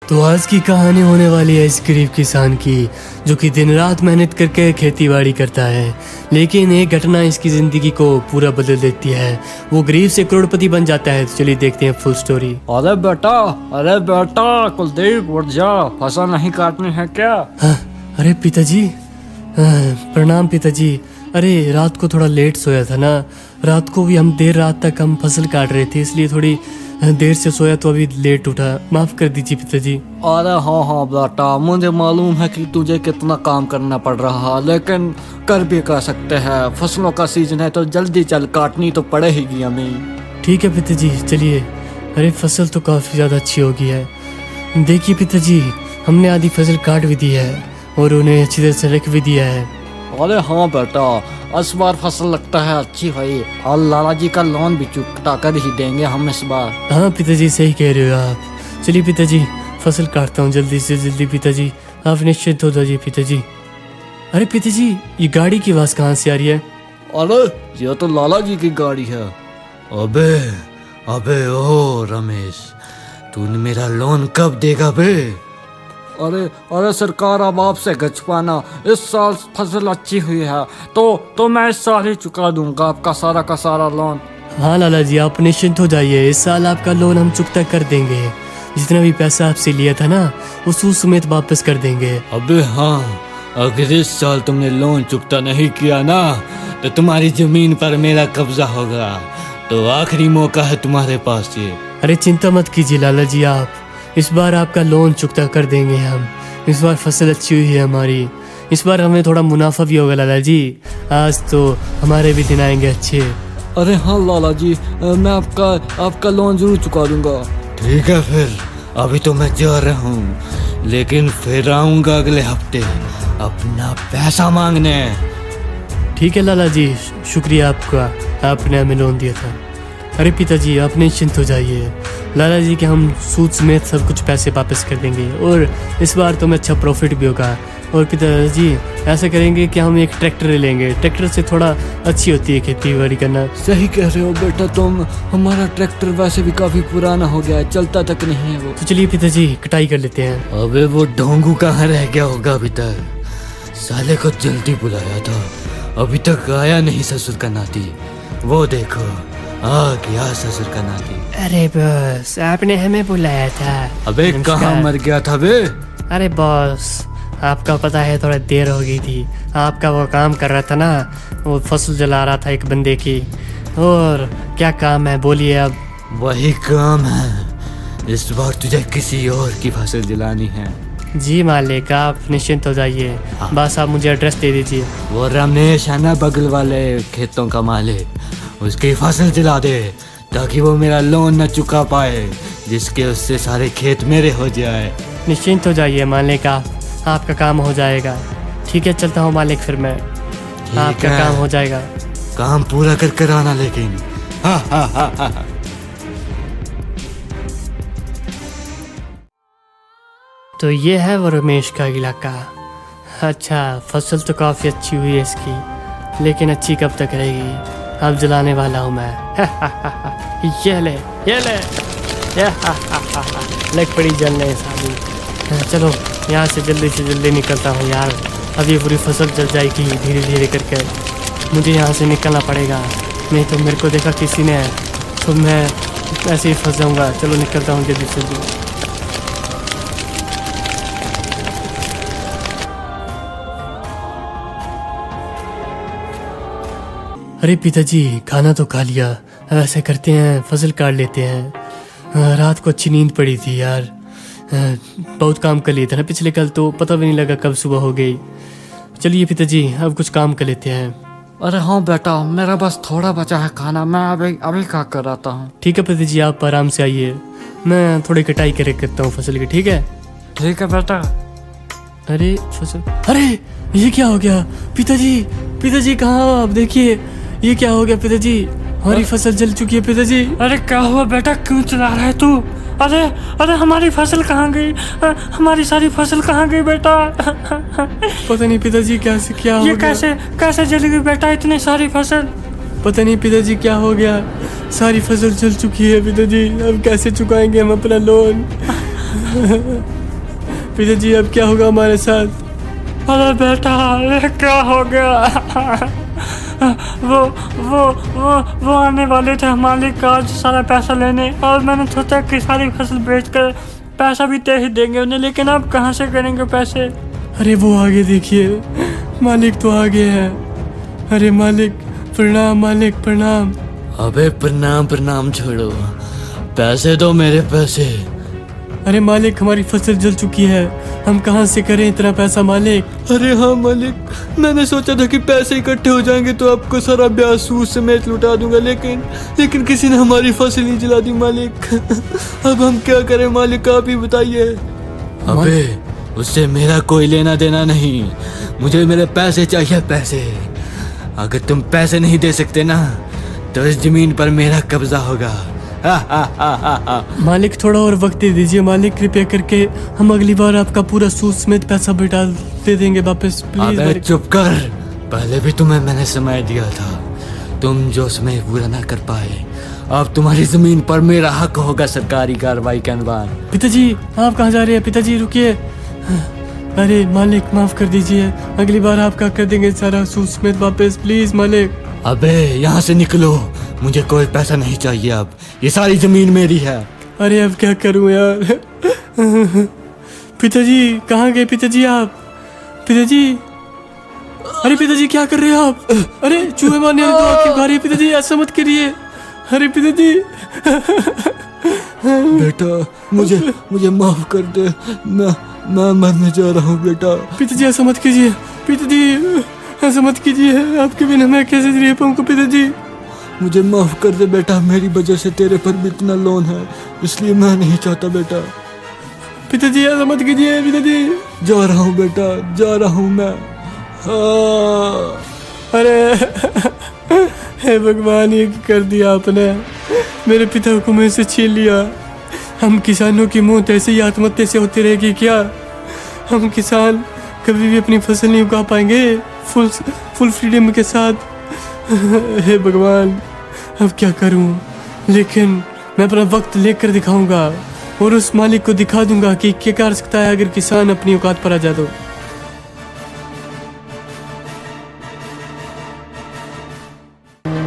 तो आज की कहानी होने वाली है इस गरीब किसान की, जो कि दिन रात मेहनत करके खेती बाड़ी करता है, लेकिन एक घटना इसकी ज़िंदगी को पूरा बदल देती है। वो गरीब से करोड़पति बन जाता है। तो चलिए देखते हैं फुल स्टोरी। अरे बेटा कुलदीप उठ जा, फसल नहीं काटनी है क्या? हाँ, अरे पिताजी, प्रणाम पिताजी। अरे रात को थोड़ा लेट सोया था ना, रात को भी हम देर रात तक हम फसल काट रहे थे, इसलिए थोड़ी देर से सोया तो अभी लेट उठा, माफ कर दीजिए पिताजी। अरे हाँ बेटा, मुझे मालूम है कि तुझे कितना काम करना पड़ रहा है, लेकिन कर भी कर सकते हैं। फसलों का सीजन है तो जल्दी चल, काटनी तो पड़ेगी हमें। ठीक है पिताजी, चलिए। अरे फसल तो काफ़ी ज़्यादा अच्छी हो गई है। देखिए पिताजी, हमने आधी फसल काट भी दी है और उन्हें अच्छी तरह से रख भी दिया है। अरे हाँ बेटा, इस बार फसल लगता है अच्छी हुई, और लाला जी का लोन भी चुकता कर ही देंगे हम इस बार। हाँ पिताजी, सही कह रहे हो आप। चलिए पिताजी, फसल काटता हूँ जल्दी से जल्दी। पिताजी आप निश्चिंत हो जाइए पिताजी। अरे पिताजी, ये गाड़ी की आवाज़ कहाँ से आ रही है? अरे ये तो लाला जी की गाड़ी है। अबे ओ रमेश, तूने मेरा लोन कब देगा बे? अरे सरकार, अब आपसे गचपाना, इस साल फसल अच्छी हुई है तो मैं इस साल ही चुका दूंगा आपका सारा का सारा लोन। हाँ लाला जी, आप निश्चिंत हो जाइए, इस साल आपका लोन हम चुकता कर देंगे। जितना भी पैसा आपसे लिया था ना, वो सूद समेत वापस कर देंगे। अबे हाँ, अगर इस साल तुमने लोन चुकता नहीं किया ना, तो तुम्हारी जमीन पर मेरा कब्जा होगा। तो आखिरी मौका है तुम्हारे पास ये। अरे चिंता मत कीजिए लाला जी, आप इस बार आपका लोन चुकता कर देंगे हम। इस बार फसल अच्छी हुई है हमारी, इस बार हमें थोड़ा मुनाफा भी होगा लाला जी। आज तो हमारे भी दिन आएंगे अच्छे। अरे हाँ लाला जी, मैं आपका लोन जरूर चुका दूंगा। ठीक है फिर, अभी तो मैं जा रहा हूँ, लेकिन फिर आऊंगा अगले हफ्ते अपना पैसा मांगने। ठीक है लाला जी, शुक्रिया आपका, आपने हमें लोन दिया था। अरे पिताजी आप निश्चिंत हो जाइए, लाला जी के हम सूद समेत सब कुछ पैसे वापस कर देंगे, और इस बार तो में अच्छा प्रॉफिट भी होगा। और पिताजी ऐसा करेंगे कि हम एक ट्रैक्टर ले लेंगे, ट्रैक्टर से थोड़ा अच्छी होती है खेती बाड़ी करना। सही कह रहे हो बेटा तुम, हमारा ट्रैक्टर वैसे भी काफी पुराना हो गया है, चलता तक नहीं है वो। तो चलिए पिताजी, कटाई कर लेते हैं। अबे वो ढोंगू कहाँ रह गया होगा अभी तक? साले को जल्दी बुलाया था, अभी तक आया नहीं ससुर का नाती। वो देखो आ गया ससुर का नाती। अरे बॉस, आपने हमें बुलाया था? अबे कहाँ मर गया था बे? अरे बॉस, आपका पता है थोड़ा देर हो गई थी, आपका वो काम कर रहा था ना, वो फसल जला रहा था एक बंदे की। और क्या काम है बोलिए अब? वही काम है, इस बार तुझे किसी और की फसल जलानी है। जी मालिक, आप निश्चिंत हो जाइए, बस आप मुझे एड्रेस दे दीजिए। वो रमेश है ना बगल वाले खेतों का मालिक, उसकी फसल जला दे ताकि वो मेरा लोन न चुका पाए, जिसके उससे सारे खेत मेरे हो जाए। निश्चिंत हो जाइए मालिक, आपका काम हो जाएगा। ठीक है, चलता हूँ मालिक, फिर मैं आपका काम हो जाएगा। काम पूरा कर कर आना लेकिन। हा। तो ये है वो रमेश का इलाका। अच्छा, फसल तो काफ़ी अच्छी हुई है इसकी, लेकिन अच्छी कब तक रहेगी? अब जलाने वाला हूँ मैं। ये ले लग पड़ी जलने साली। चलो यहाँ से जल्दी निकलता हूँ यार, अब ये पूरी फसल जल जाएगी धीरे धीरे करके। मुझे यहाँ से निकलना पड़ेगा, नहीं तो मेरे को देखा किसी ने तो मैं ऐसे ही फंस जाऊँगा। चलो निकलता हूँ जल्दी से जल्दी। अरे पिताजी, खाना तो खा लिया, अब ऐसा करते हैं फसल काट लेते हैं। रात को अच्छी नींद पड़ी थी यार, बहुत काम कर लिया था ना पिछले कल, तो पता भी नहीं लगा कब सुबह हो गई। चलिए पिताजी, अब कुछ काम कर लेते हैं। अरे हाँ बेटा, मेरा बस थोड़ा बचा है खाना, मैं अभी खा कर आता हूँ। ठीक है पिताजी, आप आराम से आइए, मैं थोड़ी कटाई करता हूँ फसल की। ठीक है बेटा। अरे फसल, अरे ये क्या हो गया? पिताजी कहाँ हो आप? देखिए ये क्या हो गया पिताजी, हमारी फसल जल चुकी है पिताजी। अरे क्या हुआ बेटा, क्यों चला रहा है तू? अरे हमारी फसल कहाँ गई? हमारी सारी फसल कहाँ गई बेटा? पता नहीं पिताजी, क्या हो ये गया? कैसे जल गई बेटा इतनी सारी फसल? पता नहीं पिताजी क्या हो गया, सारी फसल जल चुकी है पिताजी। अब कैसे चुकाएंगे हम अपना लोन? पिताजी अब क्या होगा हमारे साथ? अरे बेटा ये क्या हो गया? वो आने वाले थे मालिक आज सारा पैसा लेने, और मैंने सोचा कि सारी फसल बेचकर पैसा भी दे ही देंगे उन्हें, लेकिन अब कहाँ से करेंगे पैसे? अरे वो आगे देखिए, मालिक तो आगे है। अरे मालिक प्रणाम, मालिक प्रणाम। अबे प्रणाम प्रणाम छोड़ो, पैसे दो मेरे पैसे। अरे मालिक हमारी फसल जल चुकी है, हम कहाँ से करें इतना पैसा मालिक? अरे हाँ मालिक, मैंने सोचा था कि पैसे इकट्ठे हो जाएंगे तो आपको सारा ब्याज सूद समेत लुटा दूंगा, लेकिन किसी ने हमारी फसल ही जला दी मालिक। अब हम क्या करें मालिक, आप ही बताइए। अबे उससे मेरा कोई लेना देना नहीं, मुझे मेरे पैसे चाहिए, पैसे। अगर तुम पैसे नहीं दे सकते ना तो इस जमीन पर मेरा कब्जा होगा। मालिक थोड़ा और वक्त दे दीजिए मालिक, कृपया करके हम अगली बार आपका पूरा सूद समेत पैसा बिटा दे देंगे वापस, प्लीज। अबे चुप कर, पहले भी तुम्हें मैंने समय दिया था, तुम जो समय पूरा ना कर पाए, अब तुम्हारी जमीन पर मेरा हक होगा सरकारी कार्रवाई के अनुसार। पिताजी आप कहाँ जा रहे हैं? पिताजी रुकिए। अरे मालिक माफ कर दीजिए, अगली बार आपका कर देंगे सारा सूद समेत वापस, प्लीज मालिक। अबे यहाँ से निकलो, मुझे कोई पैसा नहीं चाहिए, अब ये सारी जमीन मेरी है। अरे अब क्या करूं यार? पिताजी कहाँ गए पिताजी आप? पिताजी, अरे पिताजी क्या कर रहे हो आप? अरे चूहे मारने वाली तो आपकी बारी है पिताजी, ऐसा मत करिए। अरे पिताजी। बेटा मुझे माफ कर दे, मैं मरने जा रहा हूँ बेटा। पिताजी ऐसा मत कीजिए, पिताजी ऐसा मत कीजिए, आपके बिना मैं कैसे रह पाऊंगा पिताजी? मुझे माफ कर दे बेटा, मेरी वजह से तेरे पर भी इतना लोन है, इसलिए मैं नहीं चाहता बेटा। पिताजी ऐसा मत कीजिए पिताजी। जा रहा हूँ बेटा, जा रहा हूँ मैं। अरे हे भगवान, ये कर दिया आपने, मेरे पिता को मुझसे छीन लिया। हम किसानों की मौत ऐसे ही आत्महत्या से होती रहेगी क्या? हम किसान कभी भी अपनी फसल नहीं उगा पाएंगे फुल फ्रीडम के साथ। हे भगवान अब क्या करूं? लेकिन मैं अपना वक्त लेकर दिखाऊंगा और उस मालिक को दिखा दूंगा कि क्या कर सकता है अगर किसान अपनी औकात पर आ जाए तो।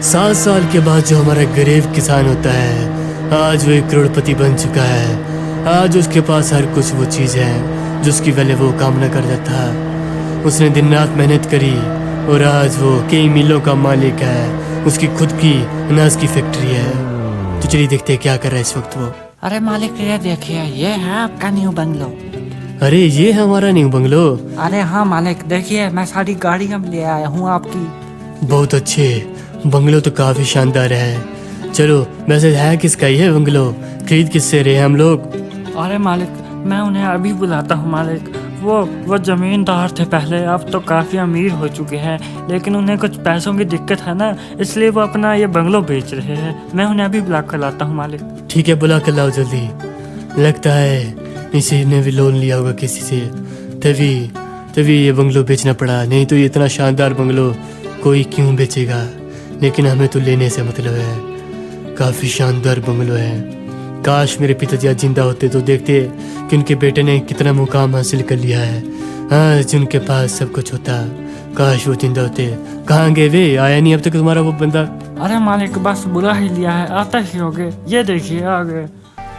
7 साल के बाद जो हमारा गरीब किसान होता है, आज वो एक करोड़पति बन चुका है। आज उसके पास हर कुछ वो चीज़ है जो उसकी पहले वो कामना करता था। उसने दिन रात मेहनत करी और आज वो कई मिलों का मालिक है, उसकी खुद की अनाज की फैक्ट्री है। तो चलिए देखते हैं क्या कर रहा है इस वक्त वो। अरे मालिक ये देखिए, ये है आपका न्यू बंगलो। अरे ये है हमारा न्यू बंगलो? अरे हाँ मालिक, देखिए मैं सारी गाड़ियाँ ले आया हूँ आपकी। बहुत अच्छे, बंगलो तो काफी शानदार है। चलो वैसे है किसका ये बंगलो? खरीद किससे रहे हम लोग? अरे मालिक मैं उन्हें अभी बुलाता हूँ मालिक। वो जमींदार थे पहले, अब तो काफ़ी अमीर हो चुके हैं, लेकिन उन्हें कुछ पैसों की दिक्कत है ना, इसलिए वो अपना ये बंगलो बेच रहे हैं। मैं उन्हें अभी बुला कर लाता हूँ मालिक। ठीक है बुला कर लाओ जल्दी। लगता है इसी ने भी लोन लिया होगा किसी से, तभी ये बंगलो बेचना पड़ा, नहीं तो ये इतना शानदार बंगलो कोई क्यों बेचेगा। लेकिन हमें तो लेने से मतलब है, काफ़ी शानदार बंगलो है। काश मेरे पिताजी आज जिंदा होते तो देखते कि उनके बेटे ने कितना मुकाम हासिल कर लिया है। आज उनके पास सब कुछ होता, काश वो जिंदा होते। कहाँ गए वे? आया नहीं अब तक तुम्हारा वो बंदा? अरे मालिक बस बुला ही लिया है, आता ही हो गए, ये देखिए आ गए।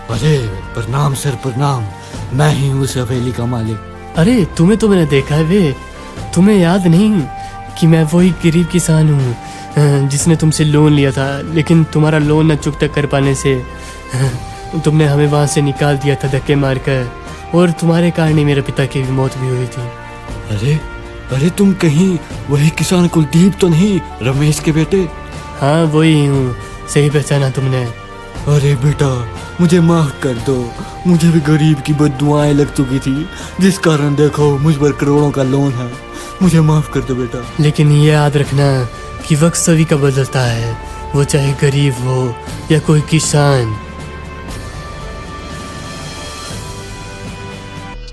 अरे प्रणाम सर प्रणाम, मैं ही हूँ उस हवेली का मालिक। अरे तुम्हें तो मैंने देखा है वे, तुम्हें याद नहीं कि मैं वही गरीब किसान हूँ जिसने तुमसे लोन लिया था, लेकिन तुम्हारा लोन न चुकता कर पाने से तुमने हमें वहाँ से निकाल दिया था धक्के मारकर, और तुम्हारे कारण ही मेरे पिता की भी मौत भी हुई थी। अरे तुम कहीं वही किसान कुलदीप तो नहीं, रमेश के बेटे? हाँ वही हूँ, सही पहचाना तुमने। अरे बेटा मुझे माफ कर दो, मुझे भी गरीब की बददुआएं लग चुकी थी, जिस कारण देखो मुझ पर करोड़ों का लोन है, मुझे माफ कर दो बेटा। लेकिन ये याद रखना कि वक्त सभी का बदलता है, वो चाहे गरीब हो या कोई किसान।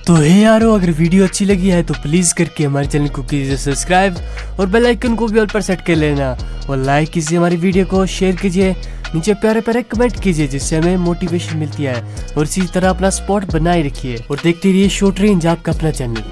तो हे यारो, अगर वीडियो अच्छी लगी है तो प्लीज़ करके हमारे चैनल को कीजिए सब्सक्राइब और बेल आइकन को भी ऑल पर सेट कर लेना, और लाइक कीजिए हमारी वीडियो को, शेयर कीजिए नीचे प्यारे प्यारे कमेंट कीजिए जिससे हमें मोटिवेशन मिलती है, और इसी तरह अपना स्पॉट बनाए रखिए और देखते रहिए शॉर्ट रेंज आपका अपना चैनल।